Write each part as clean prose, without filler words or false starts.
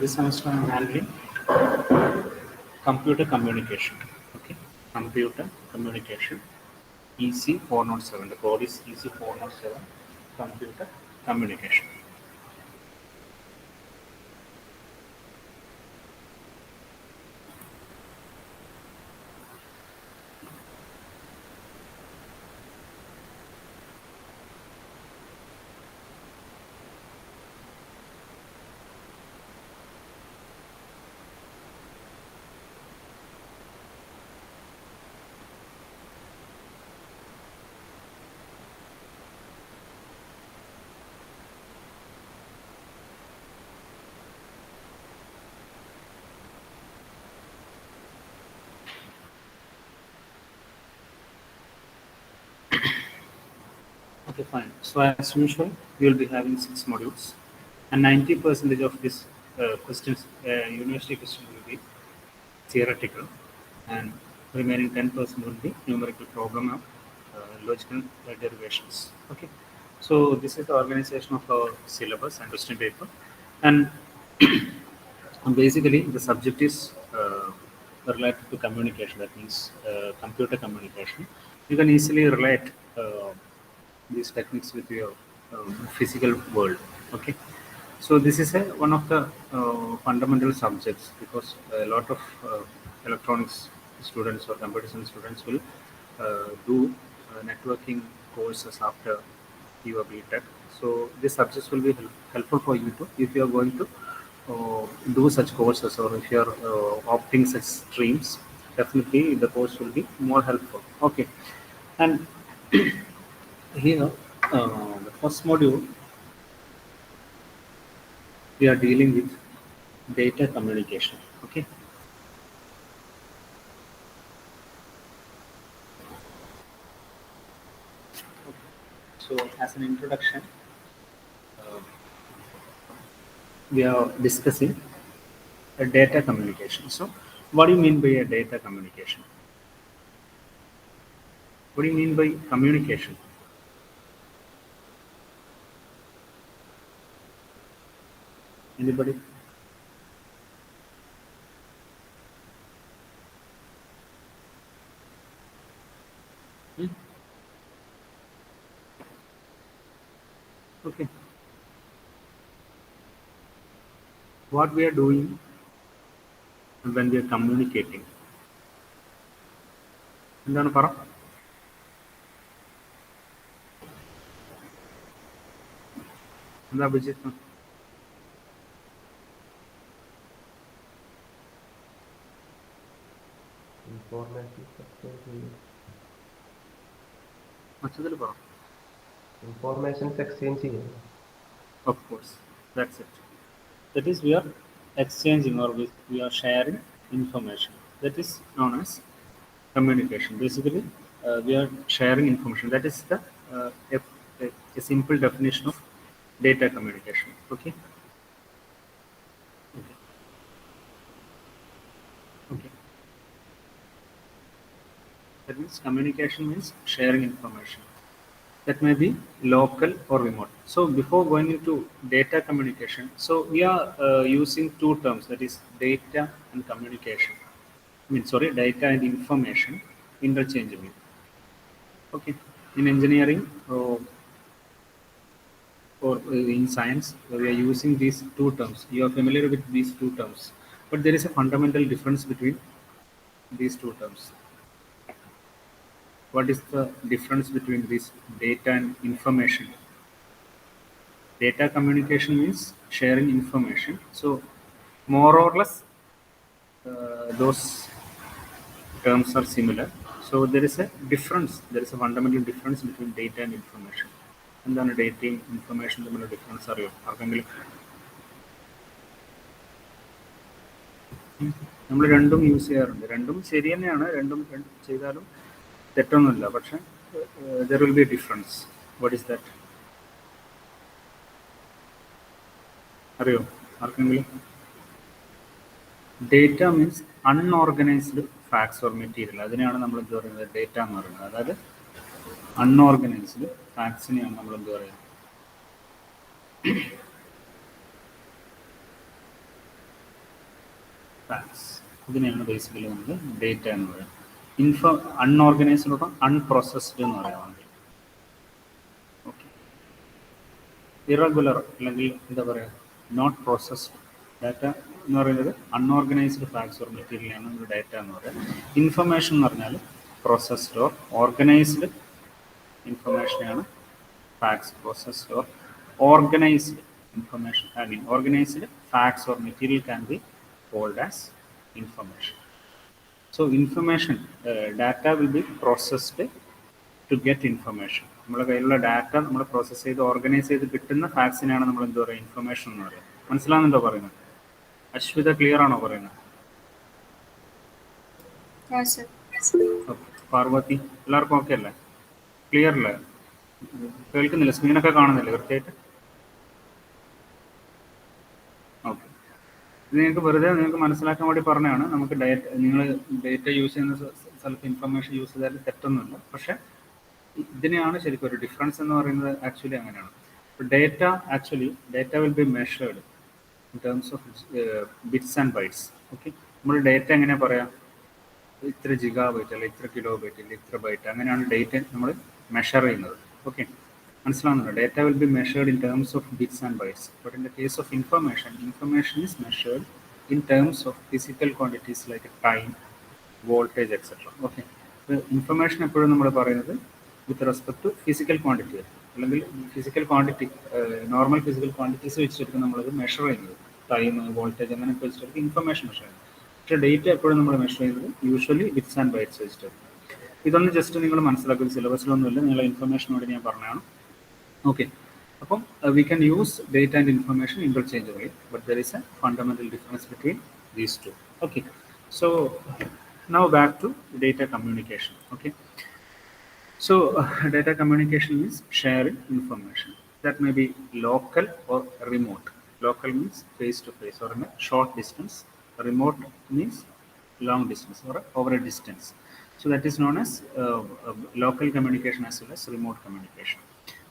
This semester I'm handling computer communication. Okay, computer communication. EC 407. The code is EC 407. Computer communication. Okay, fine. So as usual, we will be having 6 modules, and 90% of this questions, university questions will be theoretical, and remaining 10% will be numerical problem of logical derivations. Okay, so this is the organization of our syllabus and question paper, and basically the subject is related to communication. That means computer communication. You can easily relate these techniques with your physical world. Okay, so this is one of the fundamental subjects, because a lot of electronics students or computer science students will do networking courses after your BTech. So these subjects will be helpful for you to, if you are going to do such courses, or if you are opting such streams. Definitely the course will be more helpful. Okay, and here the first module we are dealing with data communication. Okay, so as an introduction, uh, we are discussing a data communication. So what do you mean by a data communication? What do you mean by communication? Anybody? Hmm? Okay, what we are doing when we are communicating, എന്താണ് പറ? എന്താ Abhijith? Informations exchange ചെയ്യും. മൊത്തത്തിൽ പറ. Informations exchange ചെയ്യും. Of course, that's it. That is, we are exchanging, or we are sharing information. That is known as communication. Basically, we are sharing information. That is the a simple definition of data communication. Okay. Okay. Okay. That means communication means sharing information. That may be local or remote. So before going into data communication, so we are using two terms, that is data and communication. Data and information interchangeably. Okay, in engineering or in science, we are using these two terms. You are familiar with these two terms, but there is a fundamental difference between these two terms. What is the difference between this data and information? Data communication means sharing information. So more or less, those terms are similar. So there is a difference. There is a fundamental difference between data and information. എന്താണ് ഡേറ്റയും ഇൻഫർമേഷനും തമ്മിലുള്ള difference അറിയോ ആർക്കെങ്കിലും? നമ്മൾ രണ്ടും use ചെയ്യാറുണ്ട്. രണ്ടും ശരി തന്നെയാണ്, രണ്ടും ചെയ്താലും തെറ്റൊന്നുമില്ല. പക്ഷെ there will B difference. What is that? അറിയോ ആർക്കെങ്കിലും? Data means unorganised facts or material. അതിനെയാണ് നമ്മൾ എന്ത് പറയുന്നത്? ഡേറ്റ എന്ന് പറയുന്നത്. അതായത് അൺഓർഗനൈസ്ഡ് ഫാക്ട്സിനെയാണ് നമ്മൾ എന്ത് പറയുന്നത്? ഫാക്ട്സ്. ഇതിനെയാണ് ബേസിക്കലി നമ്മൾ ഡേറ്റ എന്ന് പറയുന്നത്. അൺഓർഗനൈസ്ഡ് അൺപ്രോസസ്ഡ് എന്ന് പറയുവാണെങ്കിൽ, ഓക്കെ, ഇറഗുലർ അല്ലെങ്കിൽ എന്താ പറയുക നോട്ട് പ്രോസസ്ഡ് ഡാറ്റ എന്ന് പറയുന്നത് അൺഓർഗനൈസ്ഡ് ഫാക്ട്സ് ഓർ മെറ്റീരിയലാണ് നമ്മൾ ഡാറ്റ എന്ന് പറയുന്നത്. ഇൻഫർമേഷൻ എന്ന് പറഞ്ഞാൽ പ്രോസസ്ഡ് ഓർ ഓർഗനൈസ്ഡ് ഇൻഫർമേഷനെയാണ് facts. Processed or organized information, I mean organized facts or material can be called as information. So information, data will be processed to get information. നമ്മുടെ കയ്യിലുള്ള data നമ്മൾ process ചെയ്ത് organise ചെയ്ത് കിട്ടുന്ന ഫാക്ട്സിനാണ് നമ്മൾ എന്താ പറയുക ഇൻഫർമേഷൻ എന്ന് പറയുന്നത്. മനസ്സിലാവുന്നുണ്ടോ പറയുന്നത്? അശ്വിത ക്ലിയർ ആണോ പറയുന്നത്? പാർവതി എല്ലാവർക്കും ഓക്കെ അല്ലേ? ക്ലിയർ അല്ലേ? കേൾക്കുന്നില്ല? സ്ക്രീനൊക്കെ കാണുന്നില്ല കൃത്യമായിട്ട്? ഓക്കെ. ഇത് നിങ്ങൾക്ക് വെറുതെ നിങ്ങൾക്ക് മനസ്സിലാക്കാൻ വേണ്ടി പറഞ്ഞതാണ്. നമുക്ക് നിങ്ങൾ ഡേറ്റ യൂസ് ചെയ്യുന്ന സ്ഥലത്ത് ഇൻഫർമേഷൻ യൂസ് ചെയ്താൽ തെറ്റൊന്നുമില്ല. പക്ഷേ ഇതിനെയാണ് ശരിക്കും ഒരു ഡിഫറൻസ് എന്ന് പറയുന്നത്. ആക്ച്വലി അങ്ങനെയാണ്. Data will be measured in terms of bits and bytes. Okay, നമ്മൾ ഡേറ്റ എങ്ങനെയാണ് പറയാം? ഇത്ര ജിഗാ ബൈറ്റ് അല്ല ഇത്ര കിലോ ബൈറ്റ് ഇല്ല ഇത്ര ബൈറ്റ്, അങ്ങനെയാണ് ഡേറ്റ നമ്മൾ മെഷർ ചെയ്യുന്നത്. ഓക്കെ, മനസ്സിലാവുന്നുണ്ടോ? Data will be measured in terms of bits and bytes. But in the case of information is measured in terms of physical quantities like time, voltage etcetera. Okay, information എപ്പോഴും നമ്മൾ പറയുന്നത് with respect to physical quantity അല്ലെങ്കിൽ physical quantity, normal physical quantities വെച്ചിട്ട് നമ്മളത് measure ചെയ്യുന്നത്. Time, voltage അങ്ങനെയൊക്കെ വെച്ചിട്ട് information measure ചെയ്യുന്നത്. പക്ഷേ ഡേറ്റ എപ്പോഴും നമ്മൾ മെഷർ ചെയ്യുന്നത് യൂഷ്വലി ബിറ്റ്സ് ആൻഡ് ബൈറ്റ്സ് വെച്ചിട്ട്. ഇതൊന്ന് ജസ്റ്റ് നിങ്ങൾ മനസ്സിലാക്കുന്ന സിലബസിലൊന്നുമില്ല, നിങ്ങളെ ഇൻഫർമേഷനോട് ഞാൻ പറഞ്ഞതാണ്. ഓക്കെ, അപ്പം we can use data and information interchangeably, but there is a fundamental difference between these two. Okay, so now back to data communication. Okay, so data communication means sharing information that may be local or remote. Local means face to face or in a short distance. Remote means long distance or over a distance. So that is known as local communication as well as remote communication.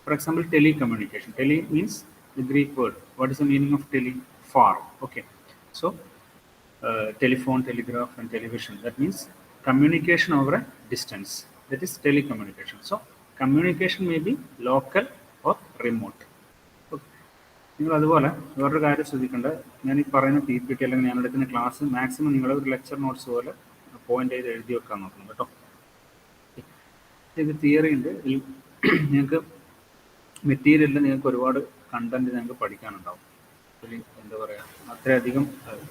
For example, telecommunication. Tele means the Greek word. What is the meaning of tele? Far. Okay, so telephone, telegraph and television. That means communication over a distance. That is telecommunication. So communication may be local or remote. നിങ്ങൾ അതുപോലെ വേറൊരു കാര്യം ശ്രദ്ധിക്കേണ്ടത്, ഞാൻ ഈ പറയുന്ന PPT അല്ലെങ്കിൽ ഞാൻ എടുക്കുന്ന ക്ലാസ് മാക്സിമം നിങ്ങൾ ഒരു ലെക്ചർ നോട്ട്സ് പോലെ പോയിന്റ് ചെയ്ത് എഴുതി വെക്കാൻ നോക്കണം കേട്ടോ. ഇത് തിയറി ഉണ്ട്. നിങ്ങൾക്ക് മെറ്റീരിയലിൽ നിങ്ങൾക്ക് ഒരുപാട് കണ്ടന്റ് നിങ്ങൾക്ക് പഠിക്കാനുണ്ടാവും. എന്താ പറയുക, അത്രയധികം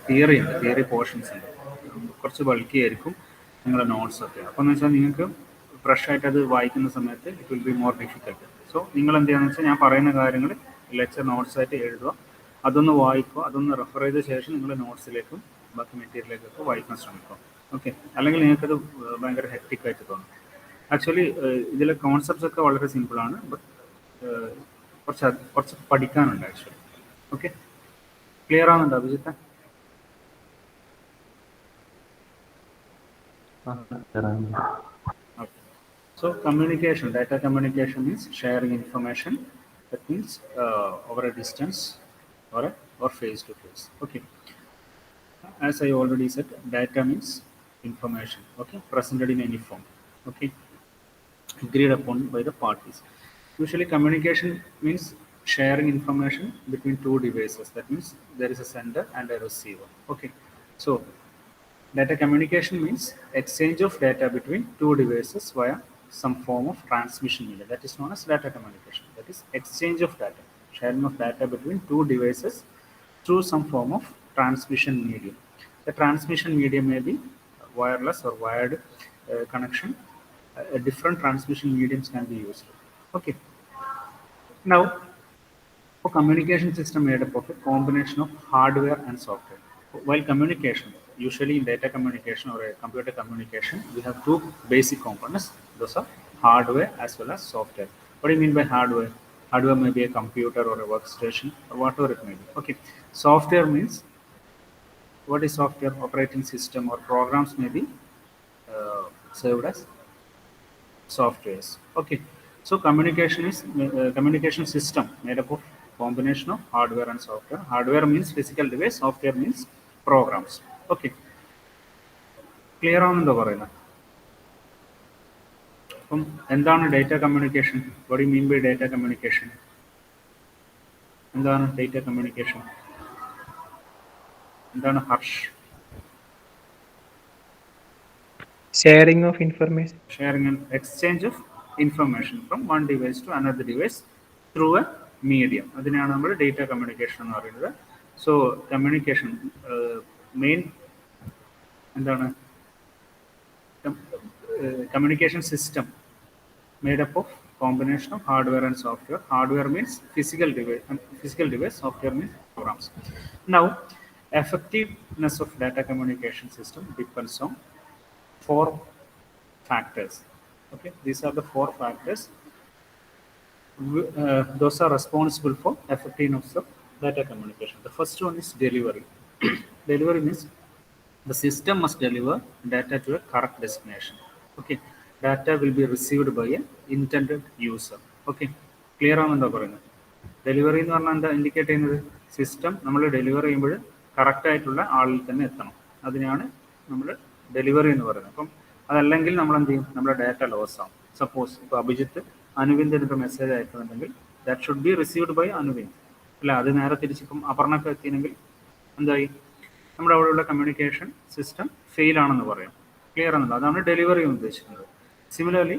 തിയറി ഉണ്ട്, തിയറി പോർഷൻസ് ഉണ്ട്. കുറച്ച് ബൾക്കി ആയിരിക്കും നിങ്ങളുടെ നോട്ട്സ് ഒക്കെ. അപ്പോൾ എന്ന് വെച്ചാൽ നിങ്ങൾക്ക് ഫ്രഷ് ആയിട്ട് അത് വായിക്കുന്ന സമയത്ത് it will be more difficult. So നിങ്ങൾ എന്ത് ചെയ്യുകയെന്ന് വെച്ചാൽ ഞാൻ പറയുന്ന കാര്യങ്ങൾ ലെക്ചർ നോട്ട്സ് ആയിട്ട് എഴുതുക, അതൊന്ന് വായിക്കുക, അതൊന്ന് റെഫർ ചെയ്ത ശേഷം നിങ്ങൾ നോട്ട്സിലേക്കും ബാക്കി മെറ്റീരിയലിലേക്കൊക്കെ വായിക്കാൻ ശ്രമിക്കുക. ഓക്കെ, അല്ലെങ്കിൽ നിങ്ങൾക്കത് ഭയങ്കര ഹെക്റ്റിക് ആയിട്ട് തോന്നും. ആക്ച്വലി ഇതിലെ കോൺസെപ്റ്റ്സ് ഒക്കെ വളരെ സിമ്പിളാണ്, ബട്ട് കുറച്ച് പഠിക്കാനുണ്ട് ആക്ച്വലി. ഓക്കെ, ക്ലിയർ ആവുന്നുണ്ടോ Abhijith? So communication, data communication means sharing information. That means over a distance or face to face. Okay. As I already said, data means information. Okay, presented in any form. Okay, agreed upon by the parties. Usually, communication means sharing information between two devices. That means there is a sender and a receiver. Okay, so data communication means exchange of data between two devices via some form of transmission media. That is known as data communication. That is exchange of data, sharing of data between two devices through some form of transmission medium. The transmission medium may be wireless or wired connection. Different transmission mediums can be used. Okay. Now, a communication system made up of a combination of hardware and software. While communication, usually in data communication or a computer communication, we have two basic components. Those are hardware as well as software. What do you mean by hardware? Hardware may be a computer or a workstation or whatever it may be. Okay. Software means, what is software? Operating system or programs may be served as softwares. Okay. So communication is communication system made up of combination of hardware and software. Hardware means physical device, software means programs. Okay. Clear ആവുന്നുണ്ടോ പറയുന്നത്? അപ്പം എന്താണ് data communication? What you mean by data communication? എന്താണ് data communication? എന്താണ് Harsh? Sharing of information. Sharing and exchange of information from one device to another device through a medium. അതിനെയാണ് നമ്മൾ data communication എന്ന് പറയുന്നത്. സോ കമ്മ്യൂണിക്കേഷൻ മെയിൻ എന്താണ്? Communication system made up of combination of hardware and software. Hardware means physical device, and physical device. Software means programs. Now, effectiveness of data communication system depends on 4 factors. Okay, these are the 4 factors. Those are responsible for effectiveness of data communication. The first one is delivery. Delivery means the system must deliver data to a correct destination. Okay, data will be received by an intended user. Okay, clear ആണെന്നുണ്ടോ പറയുന്നത്? Delivery എന്ന് പറഞ്ഞാൽ എന്താ indicate ചെയ്യുന്നത്? System നമ്മൾ deliver ചെയ്യുമ്പോൾ correct ആയിട്ടുള്ള ആളിൽ തന്നെ എത്തണം. അതിനാണ് നമ്മൾ ഡെലിവറി എന്ന് പറയുന്നത്. അപ്പം അതല്ലെങ്കിൽ നമ്മൾ എന്ത് ചെയ്യും? നമ്മുടെ ഡാറ്റ ലോസ് ആവും. സപ്പോസ് ഇപ്പോൾ അഭിജിത്ത് അനുവിന്ദിന് ഒരു മെസ്സേജ് അയക്കുന്നുണ്ടെങ്കിൽ that should be received by Anuvind. അല്ല, അത് നേരെ തിരിച്ചിപ്പം അപർണക്ക് എത്തിയെങ്കിൽ എന്തായി? നമ്മുടെ അവിടെയുള്ള കമ്മ്യൂണിക്കേഷൻ സിസ്റ്റം ഫെയിൽ ആണെന്ന് പറയാം. ക്ലിയർ ആണല്ലോ? അതാണ് ഡെലിവറി ഉദ്ദേശിക്കുന്നത്. Similarly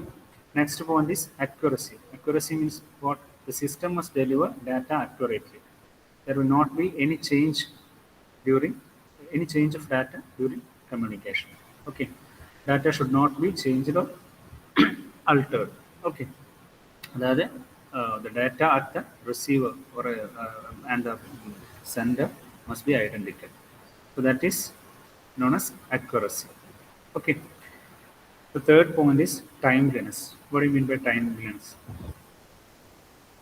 next point is accuracy. Accuracy means what? The system must deliver data accurately. There will not be any change of data during communication. Okay, data should not be changed or altered. Okay, that is the data at the receiver or and the sender must be identical. So that is known as accuracy. Okay, the third point is timeliness. What do you mean by timeliness?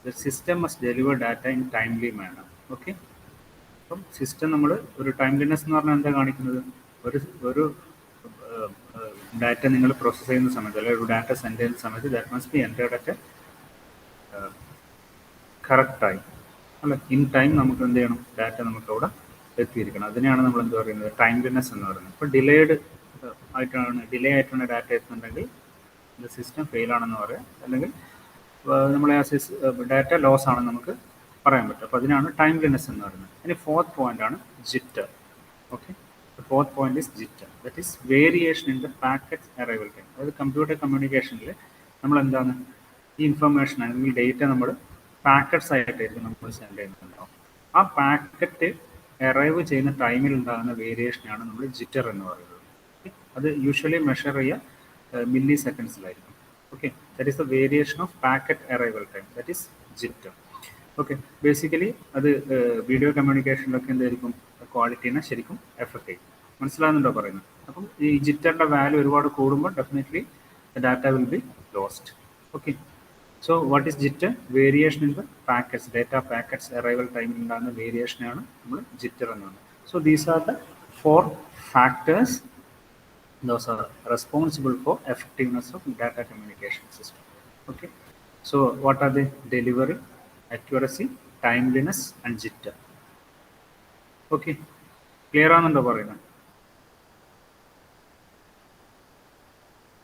The system must deliver data in timely manner. Okay, അപ്പം system നമ്മൾ ഒരു timeliness എന്ന് പറഞ്ഞാൽ എന്താ കാണിക്കുന്നത്? ഒരു data നിങ്ങൾ process ചെയ്യുന്ന സമയത്ത് അല്ലെങ്കിൽ ഒരു ഡാറ്റ സെൻഡ് ചെയ്യുന്ന സമയത്ത് that must be entered at correct time. അല്ല, ഇൻ ടൈം നമുക്ക് എന്ത് ചെയ്യണം? ഡാറ്റ നമുക്ക് അവിടെ എത്തിയിരിക്കണം. അതിനെയാണ് നമ്മൾ എന്ത് പറയുന്നത്? ടൈംലിനെസ് എന്ന് പറയുന്നത്. ഇപ്പോൾ ഡിലേ ആയിട്ടാണ് ഡാറ്റ എത്തുന്നുണ്ടെങ്കിൽ ഇത് സിസ്റ്റം ഫെയിൽ ആണെന്ന് പറയാം. അല്ലെങ്കിൽ നമ്മളെ ആ ഡാറ്റ ലോസ് ആണെന്ന് നമുക്ക് പറയാൻ പറ്റും. അപ്പോൾ അതിനാണ് ടൈംലിനെസ് എന്ന് പറയുന്നത്. ഇനി ഫോർത്ത് പോയിന്റ് ആണ് jitter. Okay, the fourth point is jitter, that is variation in the packet arrival time. അതായത് കമ്പ്യൂട്ടർ കമ്മ്യൂണിക്കേഷനിൽ നമ്മൾ എന്താണ് ഈ ഇൻഫർമേഷൻ അല്ലെങ്കിൽ ഡേറ്റ നമ്മൾ പാക്കറ്റ്സ് ആയിട്ടായിരിക്കും നമ്മൾ സെൻഡ് ചെയ്യുന്നുണ്ടാവും. ആ പാക്കറ്റ് അറൈവ് ചെയ്യുന്ന ടൈമിൽ ഉണ്ടാകുന്ന വേരിയേഷനാണ് നമ്മൾ ജിറ്റർ എന്ന് പറയുന്നത്. അത് യൂഷ്വലി മെഷർ ചെയ്യുക മില്ലി സെക്കൻഡ്സിലായിരിക്കും. Okay, that is the variation of packet arrival time, that is jitter. Okay, basically അത് വീഡിയോ കമ്മ്യൂണിക്കേഷനിലൊക്കെ എന്തായിരിക്കും? ക്വാളിറ്റീനെ ശരിക്കും എഫക്ട് ചെയ്യും. മനസ്സിലാകുന്നുണ്ടോ പറയുന്നത്? അപ്പം ഈ ജിറ്ററിൻ്റെ വാല്യൂ ഒരുപാട് കൂടുമ്പോൾ definitely data will be lost. Okay, so what is jitter? Variation in the packets, data packets arrival ടൈമിൽ ഉണ്ടാകുന്ന വേരിയേഷനാണ് നമ്മൾ ജിറ്റർ എന്ന് പറയുന്നത്. So these are the 4 factors. Those are responsible for effectiveness of data communication system. Okay, so what are they? Delivery, accuracy, timeliness and jitter. Okay, clear ആണെന്നുണ്ടോ പറയുന്നത്?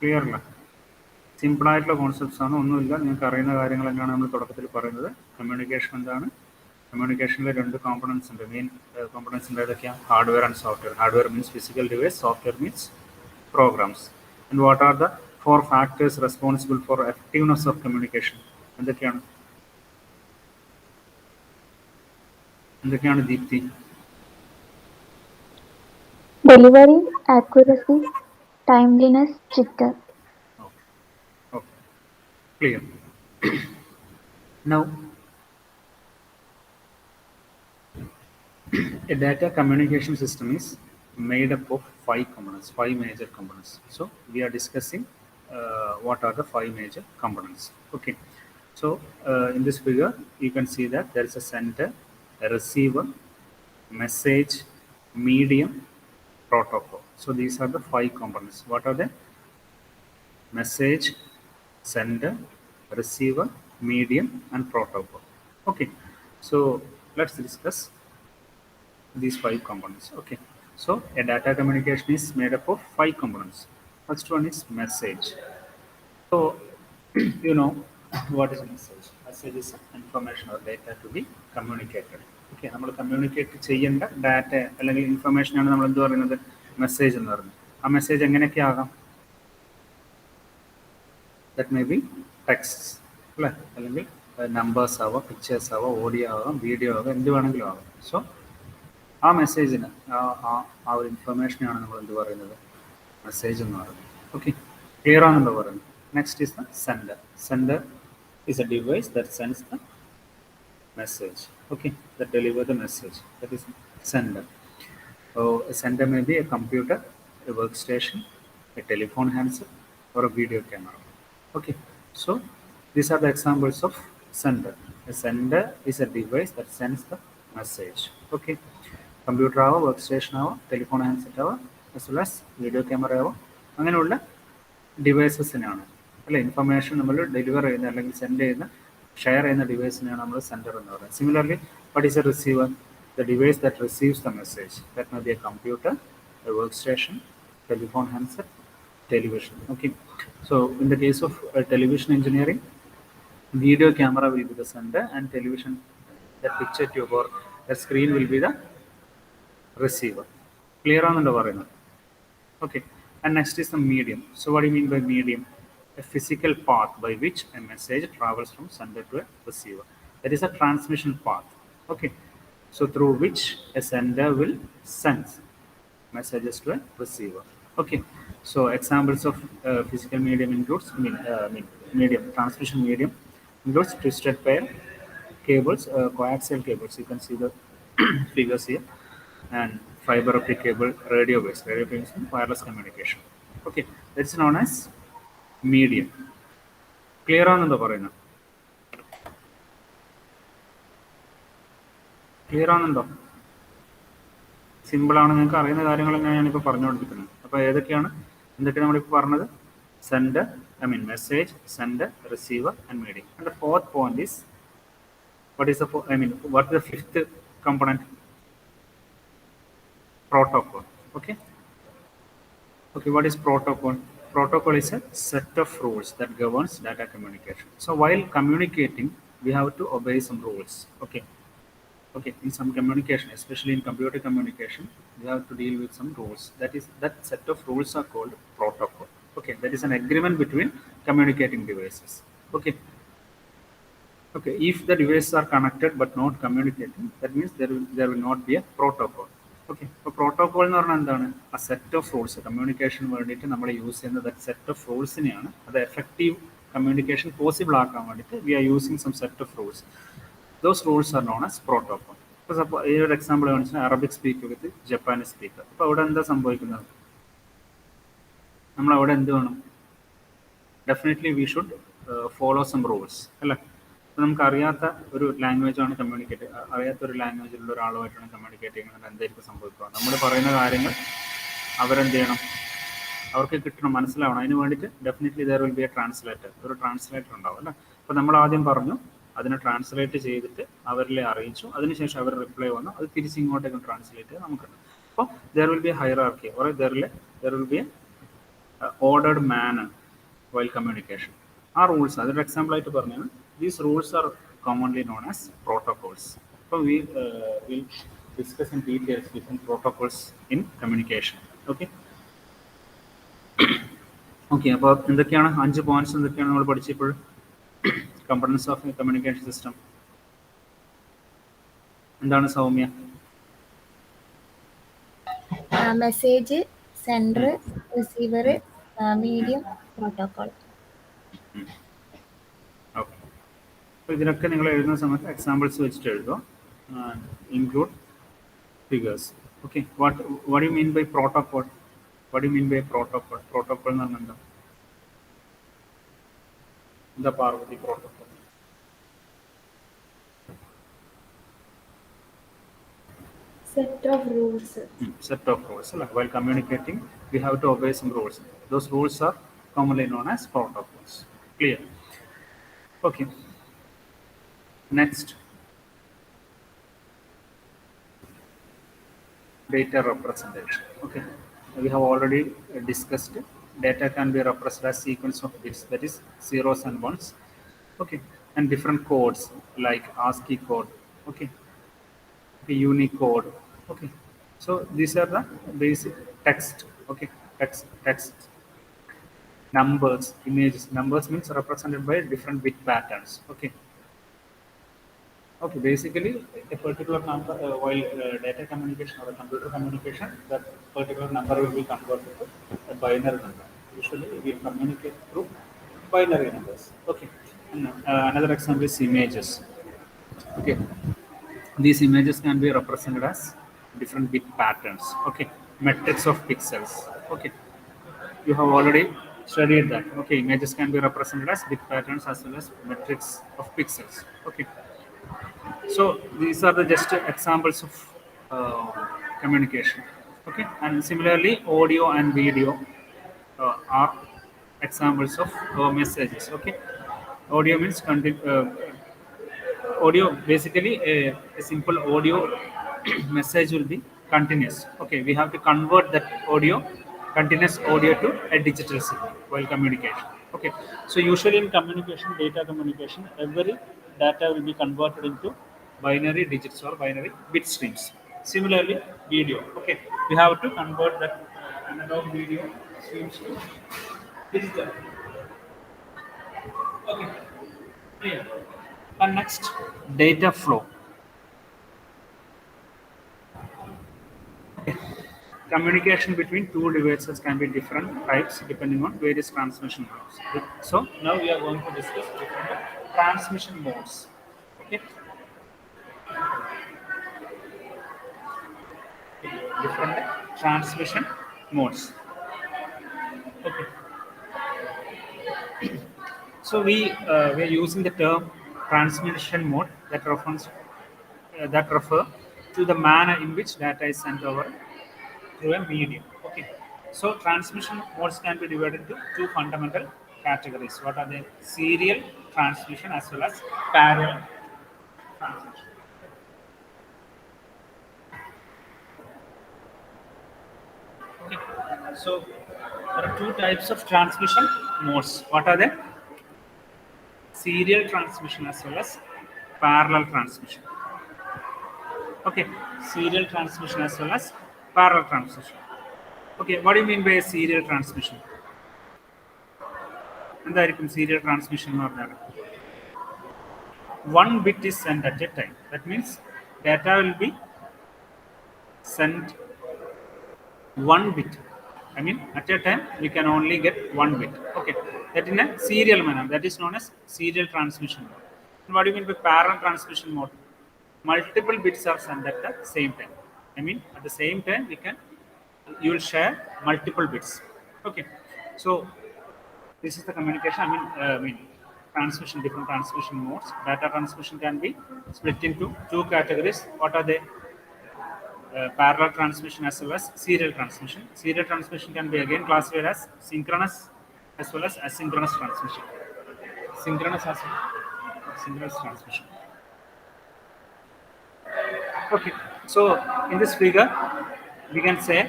Clear അല്ല? Simple ആയിട്ടുള്ള concepts ആണ്, ഒന്നുമില്ല. നിങ്ങൾക്ക് അറിയുന്ന കാര്യങ്ങൾ തന്നെയാണ് നമ്മൾ തുടക്കത്തിൽ പറയുന്നത്. കമ്മ്യൂണിക്കേഷൻ എന്താണ്? കമ്മ്യൂണിക്കേഷനിൽ 2 കോമ്പണൻസ് ഉണ്ട്. മെയിൻ കോമ്പണൻസ് ഉണ്ട്. ഏതൊക്കെയാണ്? Hardware and software. Hardware means physical device, software means programs. And what are the 4 factors responsible for effectiveness of communication? എന്തൊക്കെയാണ് Deepthi? Delivery, accuracy, timeliness, jitter. Okay, clear. Now, a data communication system is made up of 5 components, 5 major components. So we are discussing what are the 5 major components. Okay, so in this figure you can see that there is a sender, a receiver, message, medium, protocol. So these are the 5 components. What are they? Message, sender, receiver, medium and protocol. Okay, so let's discuss these 5 components. Okay, So a data communication is made up of 5 components. First one is message. So you know what is message? Message is information or data to be communicated. Okay, നമ്മൾ communicate ചെയ്യേണ്ട data അല്ലെങ്കിൽ ഇൻഫർമേഷനാണ് നമ്മൾ എന്ത് പറയുന്നത്, message എന്ന് പറയുന്നത്. ആ message എങ്ങനെയൊക്കെ ആകാം? ദാറ്റ് മേ ബി ടെക്സ്റ്റ് അല്ലേ, അല്ലെങ്കിൽ നമ്പേഴ്സ് ആവാം, പിക്ചേഴ്സ് ആവാം, ഓഡിയോ ആവാം, വീഡിയോ ആവാം, എന്ത് വേണമെങ്കിലും ആവാം. സോ ആ മെസ്സേജിന് ആ ഒരു ഇൻഫർമേഷനാണ് നമ്മൾ എന്ത് പറയുന്നത്, മെസ്സേജ് എന്ന് പറയുന്നത്. ഓക്കെ, ക്ലിയർ ആണെന്നല്ലോ പറയുന്നത്. Next is the sender. Sender is a device that sends the message, okay, that deliver the message, that is sender. So a sender may be a computer, a workstation, a telephone handset, or a video camera. Okay, so these are the examples of sender. A sender is a device that sends the message. Okay, computer ആവാം, workstation ആവാം, telephone handset ആവാം, as well as video camera ആവാം, അങ്ങനെയുള്ള ഡിവൈസസിനാണ് അല്ലെ information നമ്മൾ deliver ചെയ്യുന്ന അല്ലെങ്കിൽ send ചെയ്യുന്ന ഷെയർ ചെയ്യുന്ന ഡിവൈസിനെയാണ് നമ്മൾ സെൻഡർ എന്ന് പറയുന്നത്. Similarly what is A receiver? The device that receives the message. That may be A computer, A work station, telephone handset, television. Okay, so in the case of television engineering, video camera will be the sender and television, that picture tube or the screen will be the receiver. Clear ആണെന്നല്ലോ പറയുന്നത്. Okay, and next is the medium. So what do you mean by medium? A physical path by which a message travels from sender to a receiver. That is a transmission path. Okay, so through which a sender will send messages to a receiver. Okay, so examples of physical medium includes medium, transmission medium includes twisted pair cables, coaxial cables. You can see the figures here, and fiber optic cable, radio waves. Radio waves in wireless communication. Okay, that's known as medium. Clear ആണെന്നോ പറയുന്നത്? Clear ആണെന്നുണ്ടോ? സിമ്പിളാണ്, നിങ്ങൾക്ക് അറിയുന്ന കാര്യങ്ങളൊക്കെ ഞാനിപ്പോൾ പറഞ്ഞുകൊണ്ടിരിക്കുന്നത്. അപ്പോൾ എന്തൊക്കെയാണ് നമ്മളിപ്പോൾ പറഞ്ഞത്? Sender, message, sender, receiver and medium. And the fourth point is what is the fifth component? Protocol. Okay, what is protocol? Protocol is a set of rules that governs data communication. So while communicating, we have to obey some rules. Okay, in some communication, especially in computer communication, we have to deal with some rules. That set of rules are called protocol. Okay, that is an agreement between communicating devices. Okay, if the devices are connected but not communicating, that means there will not be a protocol. Okay, so protocol എന്ന് പറഞ്ഞാൽ എന്താണ്? A set of rules. Communication വേണ്ടിയിട്ട് നമ്മൾ use ചെയ്യുന്ന that set of rulesനെയാണ്, അത് effective communication possible ആക്കാൻ വേണ്ടിയിട്ട് we are using some set of rules. Those rules are known as protocol. അപ്പോൾ ഈ ഒരു എക്സാമ്പിൾ കാണിച്ചാൽ Arabic speaker with Japanese speaker. അപ്പോൾ അവിടെ എന്താ സംഭവിക്കുന്നത്? നമ്മൾ അവിടെ എന്ത് വേണം? Definitely we should follow some rules അല്ലേ. അപ്പോൾ നമുക്ക് അറിയാത്ത ഒരു ലാംഗ്വേജാണ് അറിയാത്ത ഒരു ലാംഗ്വേജിലുള്ള ഒരാളുമായിട്ടാണ് കമ്മ്യൂണിക്കേറ്റ് ചെയ്യുന്നത്. എന്തായിരിക്കും സംഭവിക്കുക? നമ്മൾ പറയുന്ന കാര്യങ്ങൾ അവരെന്ത് ചെയ്യണം? അവർക്ക് കിട്ടണം, മനസ്സിലാവണം. അതിന് വേണ്ടിയിട്ട് definitely there will be A translator. ഒരു ട്രാൻസ്ലേറ്റർ ഉണ്ടാവും അല്ലേ. അപ്പോൾ നമ്മൾ ആദ്യം പറഞ്ഞു, അതിനെ ട്രാൻസ്ലേറ്റ് ചെയ്തിട്ട് അവരിലെ അറിയിച്ചു, അതിനുശേഷം അവർ റിപ്ലൈ വന്നു, അത് തിരിച്ച് ഇങ്ങോട്ടേക്ക് ട്രാൻസ്ലേറ്റ് ചെയ്ത് നമുക്കുണ്ട്. അപ്പോൾ there will be a hierarchy or there will be a ordered manner while communication. ആ റൂൾസ് അതൊരു എക്സാമ്പിൾ ആയിട്ട് പറഞ്ഞാണ്. These rules are commonly known as protocols. So we will discuss in details different protocols in communication. Okay. അപ്പോൾ എന്തൊക്കെയാണ് 5 points എന്തൊക്കെയാണ് നമ്മൾ പഠിച്ചപ്പോൾ? Components of communication system എന്താണ് Soumya? Message, sender, receiver, medium, protocol. Okay, അപ്പോൾ ഇതിനൊക്കെ നിങ്ങൾ എഴുതുന്ന സമയത്ത് എക്സാമ്പിൾസ് വെച്ചിട്ട് എഴുതുക. Include figures. Okay, what you mean by protocol? Protocol എന്ന് പറഞ്ഞാൽ എന്താ Parvathi protocol? Set of rules. Set of rules. While communicating, we have to obey some rules. Those rules are commonly known as protocols. Clear? Okay. Next. data representation. Okay, we have already discussed data can be represented as sequence of bits, that is zeros and ones. Okay, and different codes like ASCII code. Okay, Unicode. Okay, so these are the basic text. Okay, text, numbers, images. Numbers means represented by different bit patterns. Okay. Okay, basically a particular number, while data communication or a computer communication, that particular number will be converted to a binary number. Usually we communicate through binary numbers. Okay, and, another example is images. Okay, these images can be represented as different bit patterns. Okay, metrics of pixels. Okay, you have already studied that. Okay, images can be represented as bit patterns as well as metrics of pixels. Okay. So these are the just examples of communication. Okay, and similarly, audio and video are examples of messages. Okay, audio means audio basically a simple audio message will be continuous. Okay, we have to convert that audio continuous audio to a digital signal while communication. Okay, so usually in communication, data communication, every data will be converted into binary digits or binary bit streams. Similarly, video. Okay, we have to convert that analog video streams to digital. Okay, clear. And next, data flow. Communication between two devices can be different types depending on various transmission modes. So now we are going to discuss different transmission modes. Okay, different transmission modes. Okay, so we are using the term transmission mode that refer to the manner in which data is sent over through a medium. Okay. So transmission modes can be divided into two fundamental categories. What are they? Serial transmission as well as parallel transmission. Okay. So there are two types of transmission modes. What are they? Serial transmission as well as parallel transmission. Okay, serial transmission as well as parallel transmission. Okay, what do you mean by serial transmission? എന്തായിരിക്കും serial transmission എന്ന് പറഞ്ഞാൽ one bit is sent at a time. That means data will be sent one bit. I mean, at a time we can only get one bit. Okay, that in a serial manner. That is known as serial transmission mode. And what do you mean by parallel transmission mode? Multiple bits are sent at the same time. I mean, at the same time you will share multiple bits. Okay, so this is the communication. I mean transmission, different transmission modes. Data transmission can be split into two categories. What are they? Parallel transmission as well as serial transmission. Serial transmission can be again classified as synchronous as well as asynchronous transmission. Synchronous as well as synchronous transmission. Okay, so in this figure, we can say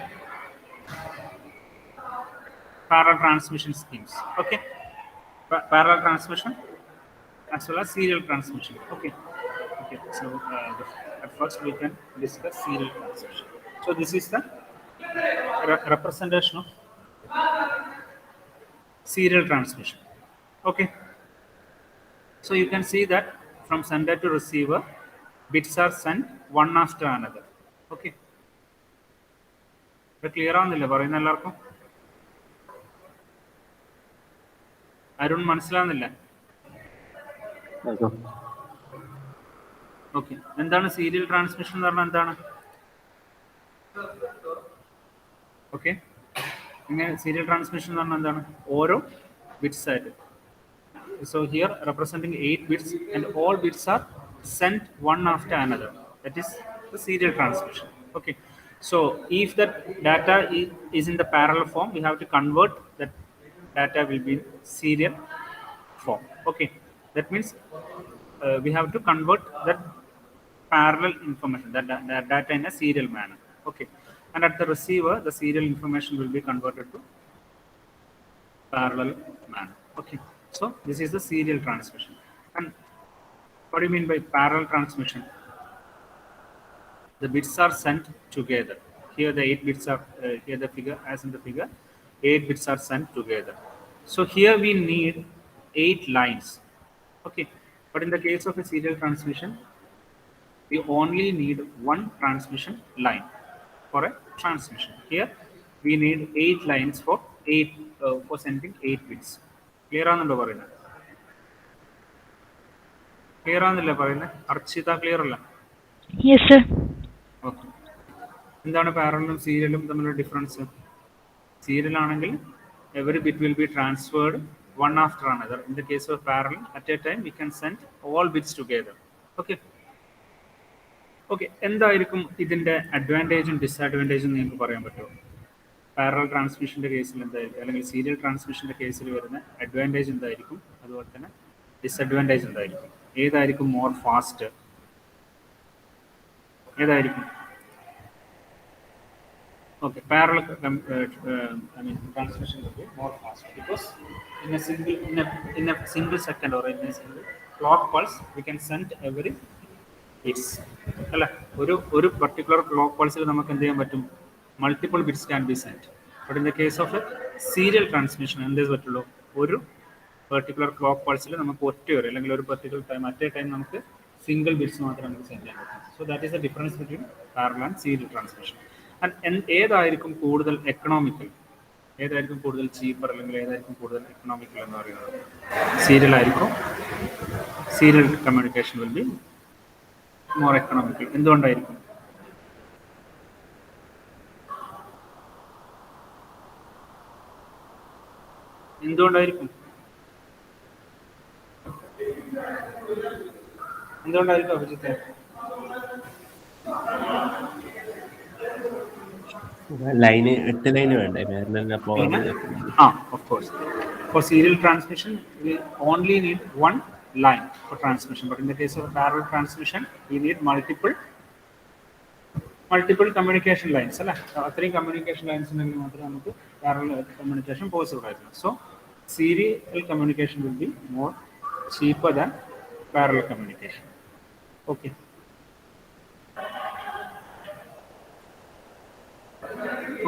parallel transmission schemes. Okay, parallel transmission as well as serial transmission. Okay, so at first we can discuss serial transmission. So this is the representation of serial transmission. Okay, so you can see that from sender to receiver, bits are sent one after another. Okay, clear ആവുന്നില്ല പറയുന്ന എല്ലാവർക്കും? അരുൺ മനസ്സിലാവുന്നില്ല? Okay, എന്താണ് serial transmission എന്ന് പറഞ്ഞാൽ എന്താണ്? Okay, ഇങ്ങനെ serial transmission എന്ന് പറഞ്ഞാൽ എന്താണ്? ഓരോ ബിറ്റ്സ് ആയിട്ട്. So here representing 8 bits and all bits are sent one after another. That is the serial transmission. Okay, so if that data is in the parallel form, we have to convert that data will be in serial form. Okay, that means we have to convert that parallel information, that data in a serial manner. Okay, and at the receiver, the serial information will be converted to parallel manner. Okay, so this is the serial transmission. And what do you mean by parallel transmission? The bits are sent together. Here the 8 bits are here the figure, as in the figure, 8 bits are sent together. So here we need 8 lines. Okay, but in the case of a serial transmission, we only need one transmission line for a transmission. Here we need 8 lines for sending 8 bits. Clear ആണല്ലോ പറയുന്നത്? Clear ആണെന്നല്ലേ പറയുന്നത്? Archita clear അല്ല? Yes, sir. Okay. എന്താണ് പാരലലും സീരിയലും തമ്മിലുള്ള difference? Serial ആണെങ്കിൽ every bit will be transferred one after another. In the case of parallel, at a time we can send all bits together. Okay. Okay, എന്തായിരിക്കും ഇതിൻ്റെ അഡ്വാൻറ്റേജും ഡിസ്അഡ്വാൻറ്റേജും നിങ്ങൾക്ക് പറയാൻ പറ്റുമോ? പാരലൽ ട്രാൻസ്മിഷൻ്റെ കേസിൽ എന്തായിരിക്കും, അല്ലെങ്കിൽ സീരിയൽ ട്രാൻസ്മിഷൻ്റെ കേസിൽ വരുന്ന അഡ്വാൻറ്റേജ് എന്തായിരിക്കും, അതുപോലെ തന്നെ ഡിസ്അഡ്വാൻറ്റേജ് എന്തായിരിക്കും? ഏതായിരിക്കും മോർ ഫാസ്റ്റ്? ഏതായിരിക്കും? Okay, parallel transmission will be more fast because in a single second or in a single clock pulse we can send every bits. അല്ല, ഒരു particular clock pulse നമുക്ക് എന്ത് ചെയ്യാൻ പറ്റും? Multiple bits can be sent. But in the case of a serial transmission എന്തേ പറ്റുള്ളൂ? ഒരു particular clock pulse നമുക്ക് ഒറ്റയൊരു അല്ലെങ്കിൽ ഒരു particular time at a time നമുക്ക് single bits മാത്രമേ നമുക്ക് സെൻഡ് ചെയ്യാൻ പറ്റും. So that is the difference between parallel and serial transmission. ഏതായിരിക്കും കൂടുതൽ എക്കണോമിക്കൽ, ഏതായിരിക്കും കൂടുതൽ ചീപ്പർ, അല്ലെങ്കിൽ ഏതായിരിക്കും കൂടുതൽ എക്കണോമിക്കൽ എന്ന് പറയുന്നത്? സീരിയൽ ആയിരിക്കും. Serial communication will be more economical. എന്തുകൊണ്ടായിരിക്കും? എന്തുകൊണ്ടായിരിക്കും? എന്തുകൊണ്ടായിരിക്കും അഭിജിത്തെ? ലൈന് 8 ലൈന് വേണ്ടേ പാരലലിനപ്പോ? Of course. For serial transmission, we only need one line for transmission. But in the case of parallel transmission, we need multiple communication lines. Three communication lines ഉണ്ടെങ്കിൽ മാത്രമേ നമുക്ക് parallel communication possible ആയിരുന്നു. So serial communication will be more cheaper than parallel communication. Okay.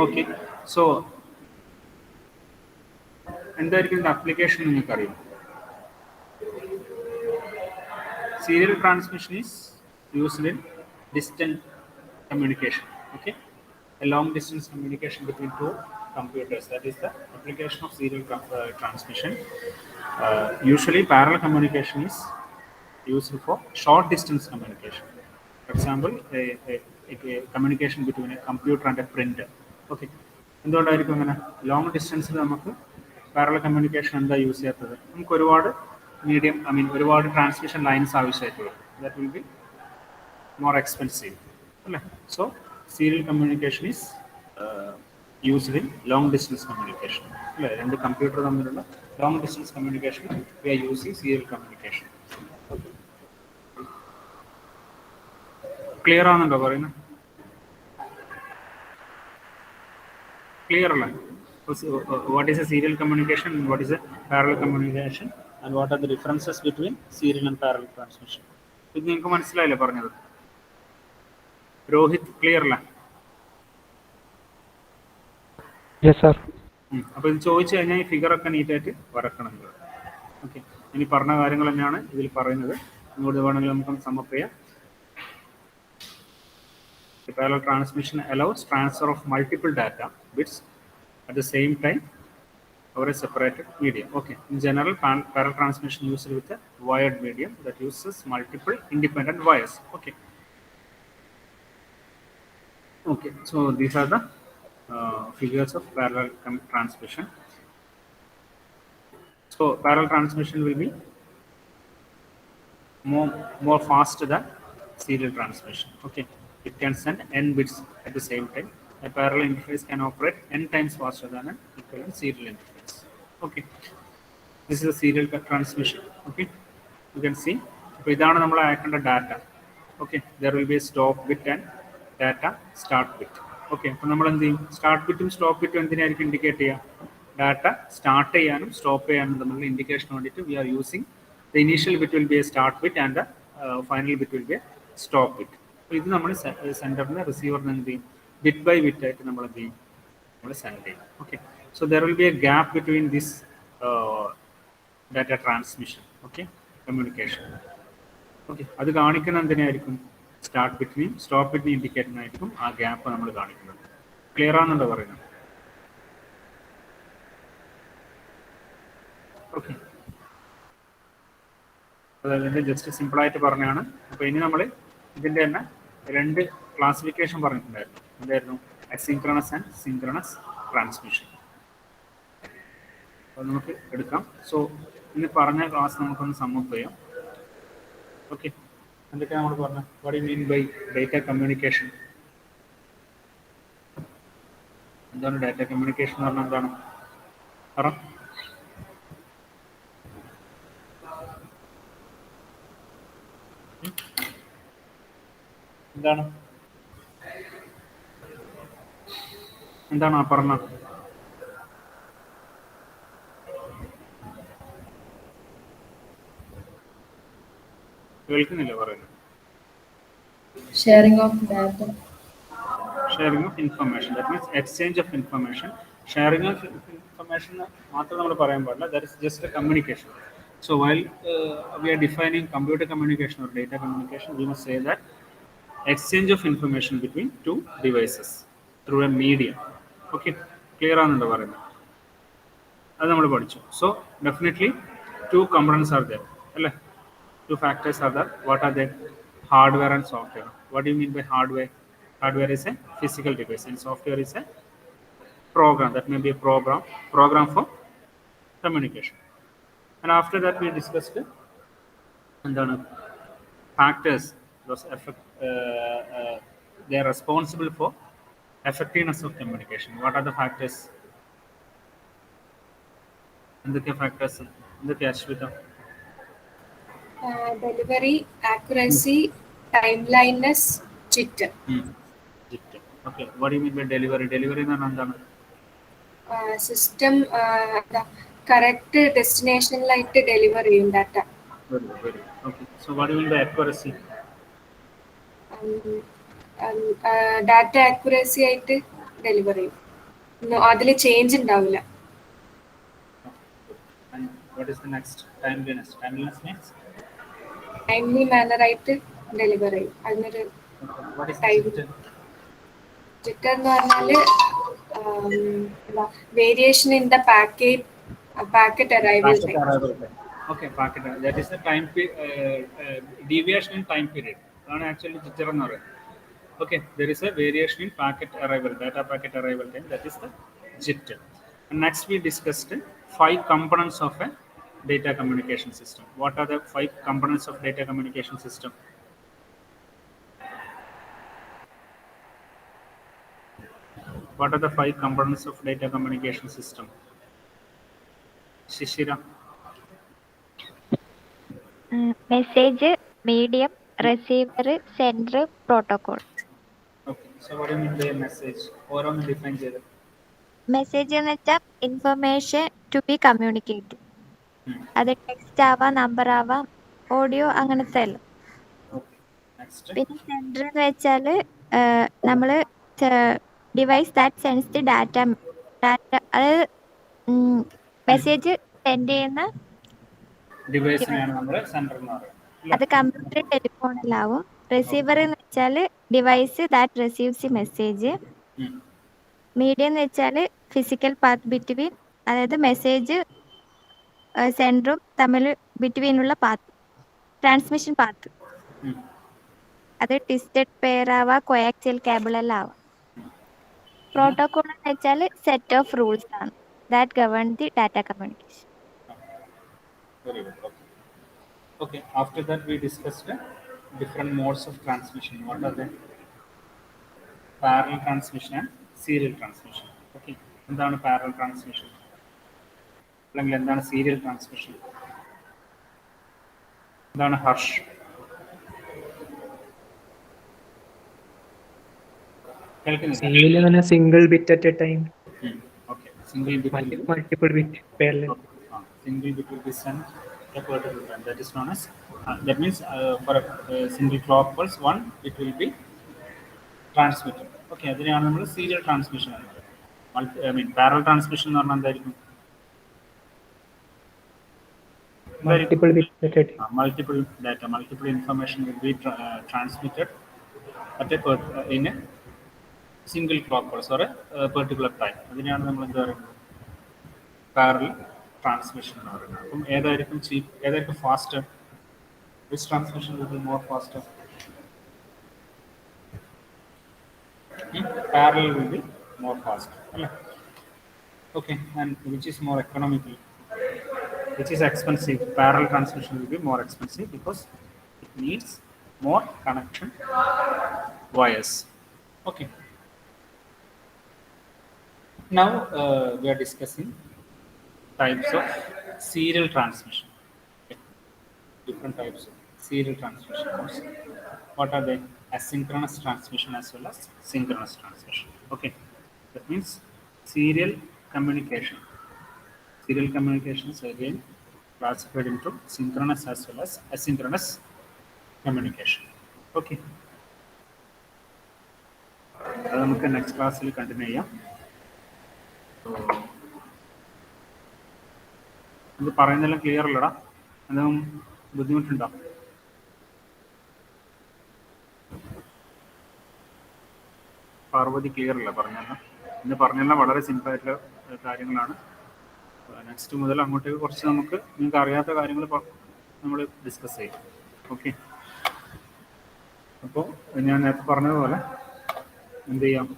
Okay, so എന്തായിരിക്കും ഇതിന്റെ application നിങ്ങൾക്ക് അറിയാം? Serial transmission is used in distant communication. Okay, a long distance communication between two computers. That is the application of serial transmission. Usually, parallel communication is used for short distance communication. For example, a communication between a computer and a printer. Okay, എന്തുകൊണ്ടായിരിക്കും അങ്ങനെ? Long ഡിസ്റ്റൻസിൽ നമുക്ക് parallel communication എന്താ use ചെയ്യാത്തത്? നമുക്ക് ഒരുപാട് ഒരുപാട് transmission lines ആവശ്യമായിട്ടുള്ളത്. That will be more expensive അല്ലേ? So serial communication is used in long distance communication അല്ലേ? രണ്ട് കമ്പ്യൂട്ടർ തമ്മിലുള്ള long distance communication we are using serial communication. Clear ആണെന്നുണ്ടോ പറയുന്നത്? Clear അല്ല? What is a serial communication and what is a parallel communication and what are the differences between serial and parallel transmission? ഇത് നിങ്ങൾക്ക് മനസ്സിലായില്ലേ പറഞ്ഞത്? Rohit clear അല്ല? Yes, sir. അപ്പോൾ ഇത് ചോദിച്ചു കഴിഞ്ഞാൽ ഈ ഫിഗറൊക്കെ നീറ്റായിട്ട് വരക്കണം. ഓക്കെ, ഇനി പറഞ്ഞ കാര്യങ്ങൾ തന്നെയാണ് ഇതിൽ പറയുന്നത്. ഇങ്ങോട്ട് വേണമെങ്കിൽ നമുക്ക് സമ്മപ്പ് ചെയ്യാം. The parallel transmission allows transfer of multiple data bits at the same time over a separated medium. Okay, in general, parallel transmission used with a wired medium that uses multiple independent wires. Okay. Okay, so these are the figures of parallel transmission. So parallel transmission will be more faster than serial transmission. Okay. It can send n bits at the same time. A parallel interface can operate n times faster than an equivalent serial interface. Okay, this is a serial transmission. Okay, you can see. So, ഇതാണ് നമ്മൾ അയക്കേണ്ട data. Okay, there will be a stop bit and data start bit. Okay, അപ്പോൾ നമ്മൾ എന്ത് ചെയ്യും? Start ബിറ്റും stop ബിറ്റും എന്തിനായിരിക്കും indicate ചെയ്യുക? Data start ചെയ്യാനും സ്റ്റോപ്പ് ചെയ്യാനും തമ്മിലുള്ള ഇൻഡിക്കേഷന് വേണ്ടിയിട്ട് we are using the initial bit will be a start bit and the final bit will be a stop bit. അപ്പോൾ ഇത് നമ്മൾ സെൻഡറിന് റിസീവറിന് എന്ത് ചെയ്യും? ബിറ്റ് ബൈ ബിറ്റ് ആയിട്ട് നമ്മൾ എന്ത് ചെയ്യും? നമ്മൾ സെൻഡ് ചെയ്യും. Okay, so there will be A gap between this data transmission, okay, communication. Okay, അത് കാണിക്കുന്ന എന്തിനായിരിക്കും? സ്റ്റാർട്ട് ബിറ്റിനെയും സ്റ്റോപ്പ് ബിറ്റിനെയും ഇൻഡിക്കേറ്ററിനായിരിക്കും ആ ഗ്യാപ്പ് നമ്മൾ കാണിക്കുന്നത്. ക്ലിയർ ആണെന്നുണ്ടോ പറയുന്നത്? ഓക്കെ, അതായത് ജസ്റ്റ് സിമ്പിളായിട്ട് പറഞ്ഞാണ്. അപ്പോൾ ഇനി നമ്മൾ ഇതിൻ്റെ തന്നെ രണ്ട് ക്ലാസിഫിക്കേഷൻ പറഞ്ഞിട്ടുണ്ടായിരുന്നു. എന്തായിരുന്നു? Asynchronous and synchronous transmission. അപ്പോൾ നമുക്ക് എടുക്കാം. സോ ഇന്ന് പറഞ്ഞ ക്ലാസ് നമുക്കൊന്ന് സമ്മപ്പ് ചെയ്യാം. ഓക്കെ, എന്തൊക്കെയാണ് നമ്മൾ പറഞ്ഞത്? What you mean by data communication? എന്താണ് ഡാറ്റ കമ്മ്യൂണിക്കേഷൻ എന്ന് പറഞ്ഞാൽ? എന്താണ് പറ. എന്താണ് എന്താണ് ആ പറഞ്ഞ? കേൾക്കുന്നില്ല പറയുന്നത്? Sharing of data. Sharing of information, that means exchange of information. Sharing of information മാത്രം നമ്മൾ പറയാൻ പാടില്ല. That is just a communication. So while we are defining computer communication or data communication, we must say that exchange of information between two devices through a medium. Okay, clear ആണെന്നുണ്ടോ പറയുന്നത്? അത് നമ്മൾ പഠിച്ചു. So definitely two components are there, അല്ലേ? Two factors are there. What are they? Hardware and software. What do you mean by hardware? Hardware is a physical device and software is a program. That may be a program for communication. And after that we discussed factors. Those they are responsible for effectiveness of communication. What are the factors? എന്തൊക്കെ factors? എന്തൊക്കെ Ashwitha? Delivery, accuracy, timeliness, jitter. Jitter. Okay, what do you mean by delivery? Delivery എന്ന് പറഞ്ഞാൽ എന്താണ്? System correct destination-ലായിട്ട് deliver ചെയ്യും data. Very good. Okay, so what do you mean by accuracy? Data accuracy ആയിട്ട് deliver ചെയ്യും. അതിൽ change ഉണ്ടാവില്ല. And what is the next? Timeliness. Timeliness means? Timely manner ആയിട്ട് deliver ചെയ്യും. അതിനൊരു What is time. jitter? Jitter എന്ന് പറഞ്ഞാല് variation in the packet arrival time. Okay, packet. That is the time deviation in time period. That's actually jitter എന്ന് പറയുന്നത്. Okay, there is a variation in packet arrival, data packet arrival time. That is the jitter. And next we discussed 5 components of a data communication system. What are the 5 components of data communication system? What are the 5 components of data communication system? Shishira. Message, medium, receiver, sender, protocol. Okay, so what do you mean by a message? ഓരോന്ന് define ചെയ്ത്. Message എന്ന് വെച്ചാൽ information to B communicate. അത് text ആവാം, number ആവാം, audio, അങ്ങനത്തെ എല്ലാം. Okay, next. പിന്നെ സെൻഡർ എന്ന് വെച്ചാൽ നമ്മൾ device that sense the data, അതായത് മെസ്സേജ് സെൻഡ് ചെയ്യുന്ന ഡിവൈസിനെയാണ് നമ്മൾ സെൻഡർ എന്ന് പറയുന്നത്. അത് കമ്പ്യൂട്ടർ, ടെലിഫോണിലാവും. റിസീവർ എന്ന് വെച്ചാൽ device that receives the message. Medium എന്ന് വെച്ചാൽ ഫിസിക്കൽ പാത്ത് ബിറ്റ്വീൻ, അതായത് മെസ്സേജ് സെൻഡറും തമ്മിൽ ബിറ്റ്വീനുള്ള പാത്ത്, ട്രാൻസ്മിഷൻ പാത്ത്. അത് ട്വിസ്റ്റഡ് പെയർ ആവാം, കോയാക്സിയൽ കേബിൾ എല്ലാം ആവാം. പ്രോട്ടോകോൾ എന്ന് വെച്ചാൽ സെറ്റ് ഓഫ് റൂൾസ് ആണ് that govern the data communication. Very good. Okay. Okay. After that, we discussed different modes of transmission. What are they? Parallel transmission and serial transmission. Okay. എന്താണ് parallel transmission? അല്ലെങ്കിൽ എന്താണ് serial transmission? എന്താണ് ഹർഷ്? കേൾക്കുന്നില്ല? Serial എന്ന് പറഞ്ഞാൽ single bit at A time, okay, single bit multiple bit parallel. single bit will be sent a particular time. That is known as that means for a single clock pulse one it will be transmitted. Okay, അതിനെയാണ് നമ്മൾ serial transmission എന്ന് പറയുന്നത്. I mean parallel transmission എന്ന് പറഞ്ഞാൽ എന്തായിരിക്കും? Multiple bit at A time. Multiple data, multiple information will be transmitted at in a single clock pulse or a particular time. അതിനെയാണ് നമ്മൾ എന്താ പറയുന്നത്? പാരലൽ ട്രാൻസ്മിഷൻ എന്ന് പറയുന്നത്. അപ്പം ഏതായിരിക്കും faster? Which transmission will be more faster? Parallel will be more fast. Okay, and which is more economical? Which is expensive? Parallel transmission will be more expensive because it needs more connection wires. Okay. Now we are discussing types of serial transmission. Okay. Different types of serial transmission. What are they? Asynchronous transmission as well as synchronous transmission. Okay, that means serial communication. Serial communication is again classified into synchronous as well as asynchronous communication. Okay, അത് നമുക്ക് next ക്ലാസ്സിൽ continue ചെയ്യാം. ഇത് പറയുന്നതെല്ലാം clear അല്ലടാ? എന്തെങ്കിലും ബുദ്ധിമുട്ടുണ്ടോ? Parvathi clear അല്ല പറഞ്ഞെല്ലാം? ഇന്ന് പറഞ്ഞെല്ലാം വളരെ സിമ്പിൾ ആയിട്ടുള്ള കാര്യങ്ങളാണ്. നെക്സ്റ്റ് മുതൽ അങ്ങോട്ടേക്ക് കുറച്ച് നമുക്ക് നിങ്ങൾക്ക് അറിയാത്ത കാര്യങ്ങൾ നമ്മൾ ഡിസ്കസ് ചെയ്യും. ഓക്കെ, അപ്പോൾ ഞാൻ നേരത്തെ പറഞ്ഞതുപോലെ എന്ത് ചെയ്യാം,